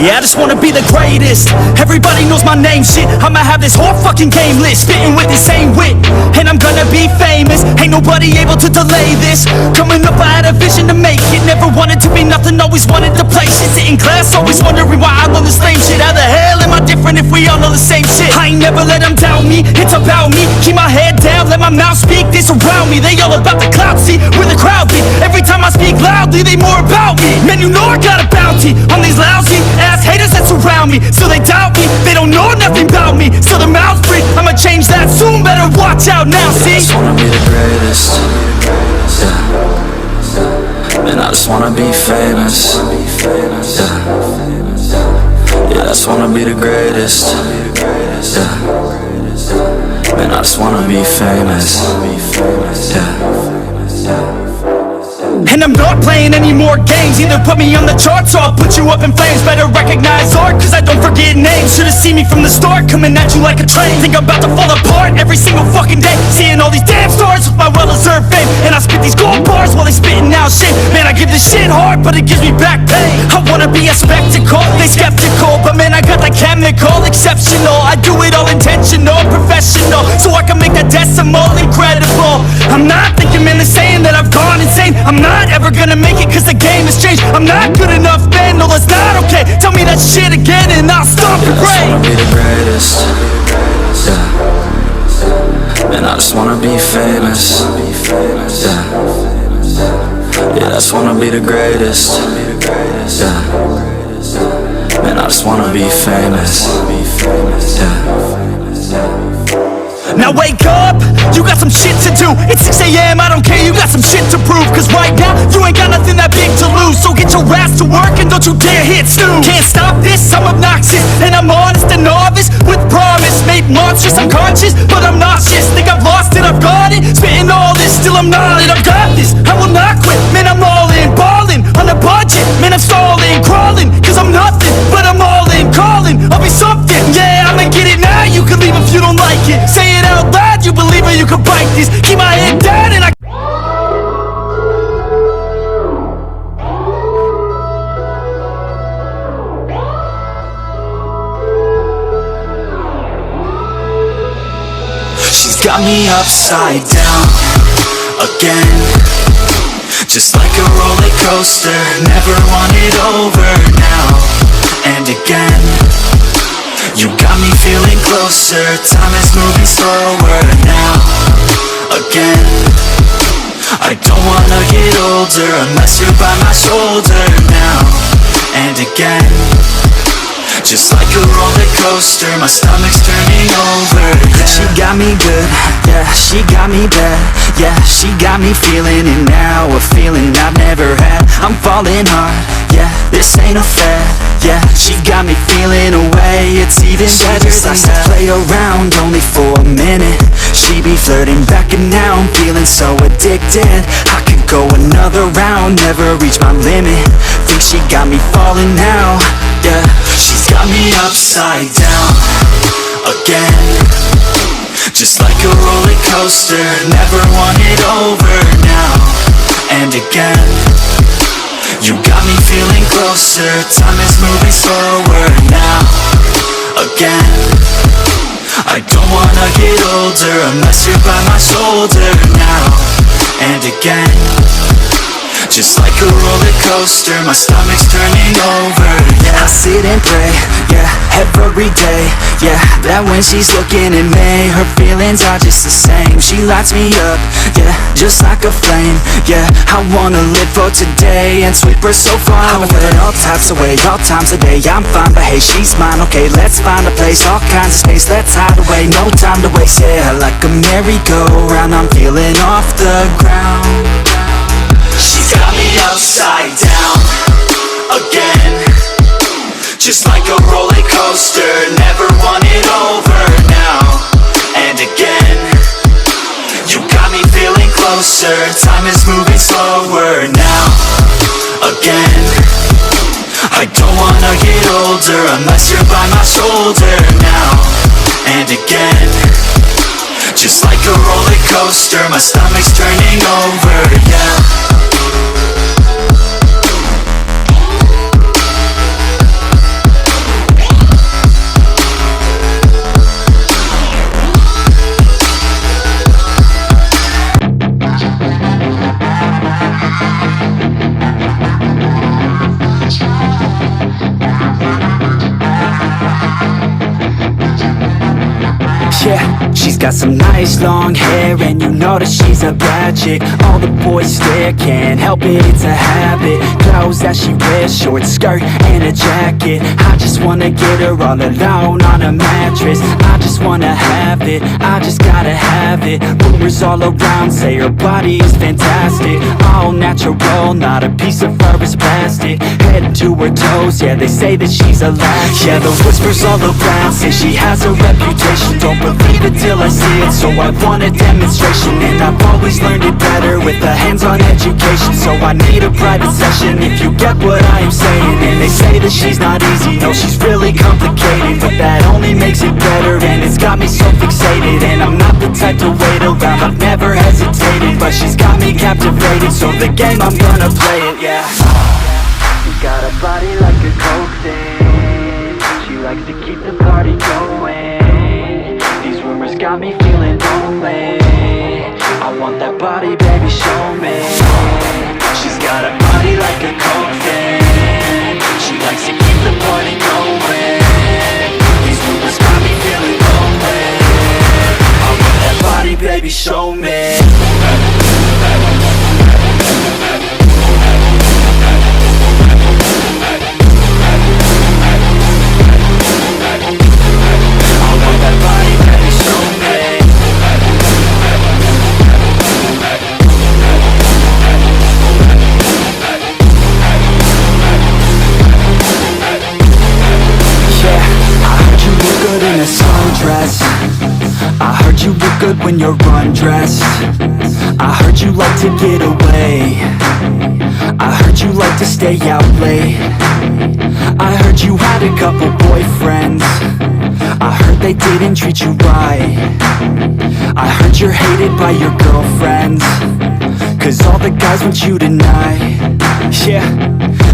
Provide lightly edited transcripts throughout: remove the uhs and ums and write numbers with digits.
Yeah, I just wanna be the greatest. Everybody knows my name, shit. I'ma have this whole fucking game list, spitting with the same wit, and I'm gonna be famous. Ain't nobody able to delay this. Coming up, I had a vision to make it. Never wanted to be nothing, always wanted to play shit. Sit in class, always wondering why I love this lame shit. How the hell am I different if we all know the same shit? I ain't never let them doubt me, it's about me. Keep my head down, let my mouth speak. They surround me, they all about the clout. See, where the crowd be. Every time I speak loudly, they more about me. Man, you know I got a bounty on these lousy ass haters that surround me. Still they doubt me, they don't know nothing about me. Still their mouths free, I'ma change that soon. Better watch out now, see? I just wanna be the greatest. Yeah. Man, I just wanna be famous. Yeah. Yeah, I just wanna be the greatest. Yeah. Man, I just wanna be famous. Yeah. And I'm not playing any more games. Either put me on the charts or I'll put you up in flames. Better recognize art, cause I don't forget names. Should've seen me from the start, coming at you like a train. Think I'm about to fall apart every single fucking day. Seeing all these damn stars with my well-deserved fame. And I spit these gold bars while they spitting out shit. Man, I give this shit hard, but it gives me back pain. I wanna be a spectacle, they skeptical, but man, I got that chemical, exceptional. I do it all intentional, professional, so I can make that decimal incredible. I'm not thinking, man, they're saying that I've gone insane. I'm not ever gonna make it cause the game has changed. I'm not good enough, man, no that's not okay. Tell me that shit again and I'll stop your brain. I just wanna be the greatest. Yeah. Man, I just wanna be famous. Yeah. Yeah, I just wanna be the greatest. Yeah. Man, I just wanna be famous. Yeah. Now wake up, you got some shit to do. It's 6 AM, I don't care, you got some shit to prove. Cause right now, you ain't got nothing that big to lose. So get your ass to work and don't you dare hit snooze. Can't stop this, I'm obnoxious, and I'm honest and novice. With promise, made monstrous, I'm conscious, but I'm nauseous. Think I've lost it, I've got it. Spitting all this, still I'm not it, I've got this. I will not quit, man, I'm all in. Ballin', on a budget, man, I'm stalling. Crawling, cause I'm nothing, but I'm all in. Calling, I'll be something, yeah, I'ma get it now. You can leave if you don't like it. Say it out loud, you believe it, you can bite this. Keep my head down and I She's got me upside down again, just like a roller coaster. Never want it over now and again. You got me feeling closer. Time is moving slower now again. I don't wanna get older unless you're by my shoulder now and again. Just like a roller coaster, my stomach's turning over, yeah. She got me good, yeah, she got me bad. Yeah, she got me feeling it now, a feeling I've never had. I'm falling hard, yeah, this ain't a fad. Yeah, she got me feeling away, it's even better than that. She likes to play around only for a minute. She be flirting back and now I'm feeling so addicted. I could go another round, never reach my limit. Think she got me falling now, yeah. She's got me upside down again, just like a roller coaster. Never want it over now and again. You got me feeling closer. Time is moving slower now again. I don't wanna get older unless you're by my shoulder now and again. Just like a roller coaster, my stomach's turning over, yeah. I sit and pray, yeah, every day, yeah, that when she's looking at me, her feelings are just the same. She lights me up, yeah, just like a flame, yeah. I wanna live for today and sweep her so far away. All types of way, all times of day, I'm fine, but hey, she's mine. Okay, let's find a place, all kinds of space, let's hide away, no time to waste, yeah. Like a merry-go-round, I'm feeling off the ground. She's got me upside down again, just like a roller coaster. Never want it over now and again. You got me feeling closer. Time is moving slower now again. I don't wanna get older unless you're by my shoulder now and again. Just like a roller coaster, my stomach's turning over, yeah. got some nice long hair, and you know that she's a bad chick. All the boys stare, can't help it, it's a habit. Clothes that she wears, short skirt and a jacket. I just wanna get her all alone on a mattress. I just wanna have it, I just gotta have it. Rumors all around say her body is fantastic. All natural, not a piece of fur is plastic. Head to her toes, yeah, they say that she's a latch. Yeah, the whispers all around say she has a reputation. Don't believe it till I see it, so I want a demonstration. And I've always learned it better with a hands-on education. So I need a private session if you get what I am saying. And they say that she's not easy, no, she's really complicated, but that only makes it better, and it's got me so fixated. And I'm not the type to wait around, I've never hesitated, but she's got me captivated, so the game, I'm gonna play it, yeah. She got a body like a coke thing, she likes to keep the party going. These rumors got me feeling lonely, I want that body, baby, show me. She's got a body like a coke thing, she likes to keep the party going. These rumors got me feeling lonely, I want that body, baby, show me. I heard you look good when you're undressed. I heard you like to get away. I heard you like to stay out late. I heard you had a couple boyfriends. I heard they didn't treat you right. I heard you're hated by your girlfriends, cause all the guys want you tonight. Yeah,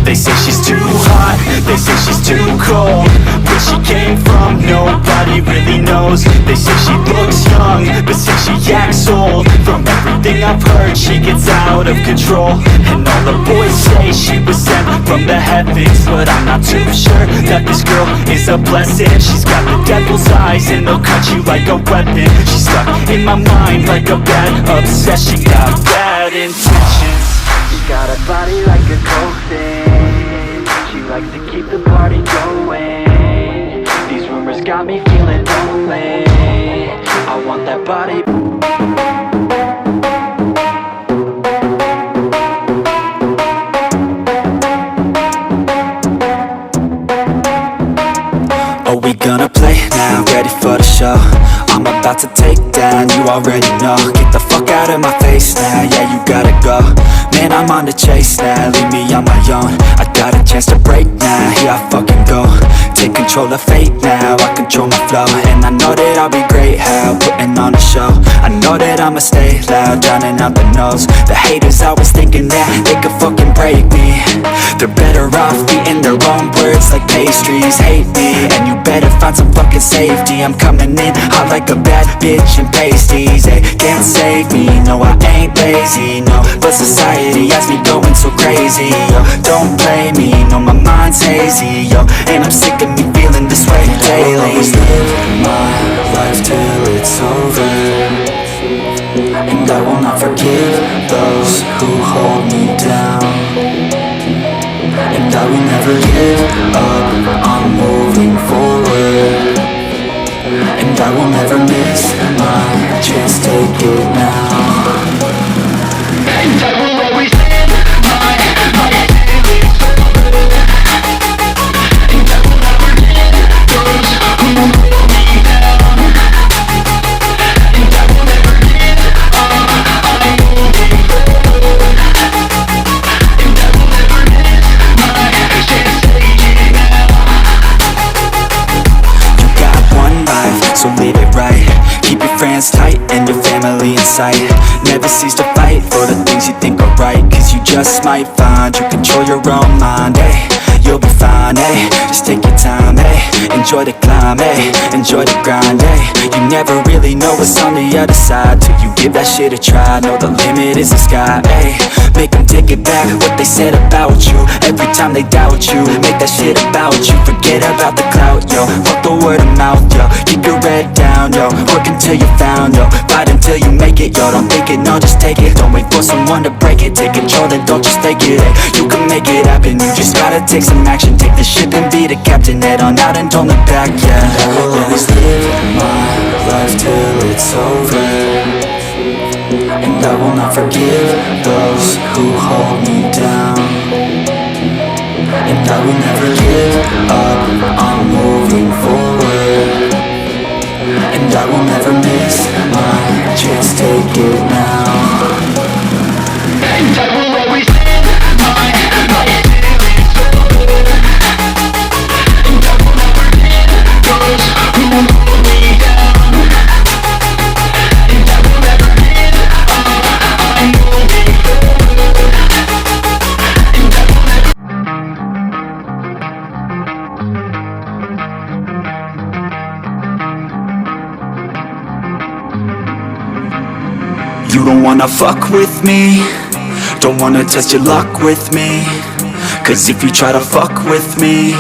they say she's too hot, they say she's too cold. Where she came from, nobody really knows. They say she looks young, but say she acts old. From everything I've heard, she gets out of control. And all the boys say she was sent from the heavens, but I'm not too sure that this girl is a blessing. She's got the devil's eyes and they'll cut you like a weapon. She's stuck in my mind like a bad obsession. Got bad intentions. She got a body like a coke thing, she likes to keep the party going. These rumors got me feeling lonely, I want that body. Are we gonna play now? Ready for the show? I'm about to take down, you already know. Get the fuck out of my face now, yeah, you gotta go. Man, I'm on the chase now, leave me on my own. I got a chance to break now, here I fucking go. Take control of fate now, I control my flow. And I know that I'll be great, how putting on a show. I know that I'ma stay loud, drowning out the noise. The haters always thinking that they could fucking break me. They're better off eating their own words like pastries. Hate me, and you better find some fucking safety. I'm coming in hot like a bad bitch in pasties. They can't save me, no I ain't lazy, no. But society has me going so crazy, yo. Don't blame me, no my mind's hazy, yo. And I'm sick of me feeling this way daily. I'll always live my life till it's over, and I will not forgive those who hold me down. And I will never give up, I'm moving forward. And I will never miss my chance, take it now. And I will always live my daily forward. And I will never give those who hold me down. And I will never give up, I'm moving forward. And I will never miss my chance, take it now. You got one life, so live it right. Keep your friends tight and your family in sight. Never cease to fight for the things you think are right, cause you just might find you control your own mind, hey, you'll be fine. mind, eh? Just take your time, eh? Enjoy the climb, eh? Enjoy the grind, eh? You never really know what's on the other side till you give that shit a try. Know the limit is the sky, eh? Make them take it back, what they said about you. Every time they doubt you, make that shit about you. Forget about the clout, yo. Fuck the word of mouth, yo. Keep your head down, yo. Work until you found, yo. Fight until you make it, yo. Don't think it, no, just take it. Don't wait for someone to break it. Take control, then don't just take it, eh? You can make it happen, you just gotta take some action. Take the ship and be the captain. Head on out and don't look back, yeah. I will always live my life till it's over, and I will not forgive those who hold me down. And I will never give up, I'm moving forward, and I will never miss my chance, take it now. And I will always live my life till it's over, and I will never give those who hold me down. And I will never give up, I'm moving forward, and I will never. You don't wanna fuck with me, don't wanna test your luck with me, 'cause if you try to fuck with me,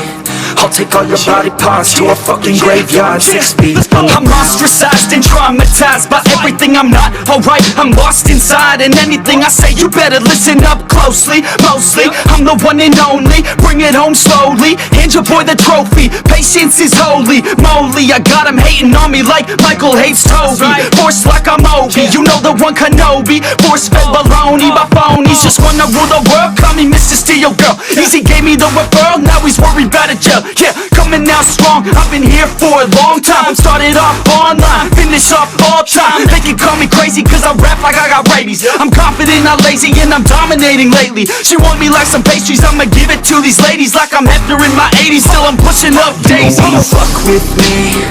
I'll take all your body parts to a fucking graveyard, 6 feet from the ground. I'm ostracized and traumatized by everything I'm not, alright, I'm lost inside. And anything I say you better listen up closely. Mostly, I'm the one and only, bring it home slowly. Hand your boy the trophy, patience is holy moly. I got him hating on me like Michael hates Toby. Force like I'm Obi, you know the one Kenobi. Force fed baloney by phonies, just wanna rule the world, call me Mr. Steel Girl. Easy gave me the referral, now he's worried about a jail. Yeah, coming out strong, I've been here for a long time. Started off online, finish off all time. They can call me crazy cause I rap like I got rabies. I'm confident, not lazy, and I'm dominating lately. She want me like some pastries, I'ma give it to these ladies like I'm Hefner in my 80s. Still I'm pushing up daisies. Don't wanna fuck with me,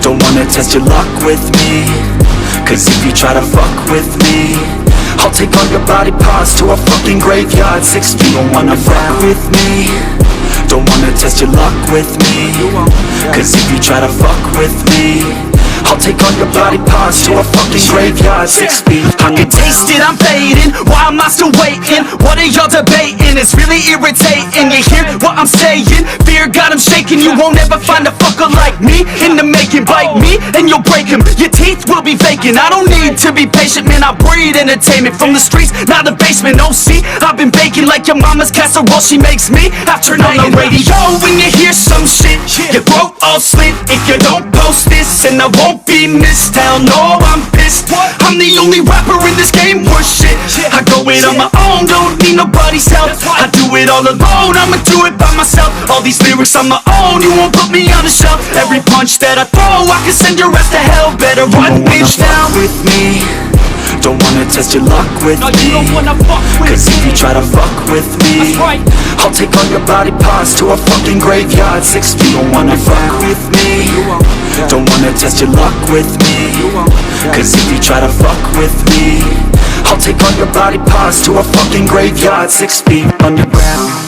don't wanna test your luck with me, 'cause if you try to fuck with me, I'll take all your body parts to a fucking graveyard, 6 feet. Don't wanna fuck with me, don't wanna test your luck with me, 'cause if you try to fuck with me, I'll take all your body parts to a fucking graveyard, 6 feet. I can taste it, I'm fading, why am I still waiting? What are y'all debating? It's really irritating, you hear what I'm saying? Fear got him shaking, you won't ever find a fucker like me in the making. Bite me and you'll break him, your teeth will be vacant. I don't need to be patient, man, I breed entertainment. From the streets, not the basement, oh see, I've been baking like your mama's casserole, she makes me after night on the radio. When you hear some shit, your throat all slit. If you don't post this, and I won't be missed. Hell no, I'm pissed. I'm the only rapper in this game worth shit. I go it on my own, don't need nobody's help. I do it all alone, I'ma do it by myself. All these lyrics on my own, you won't put me on the shelf. Every punch that I throw, I can send your ass to hell. Better run, bitch, down with me. Don't wanna test your luck with me, 'cause if you try to fuck with me, I'll take all your body parts to a fucking graveyard, 6 feet. Don't wanna fuck with me, don't wanna test your luck with me, 'cause if you try to fuck with me, I'll take all your body parts to a fucking graveyard, 6 feet underground.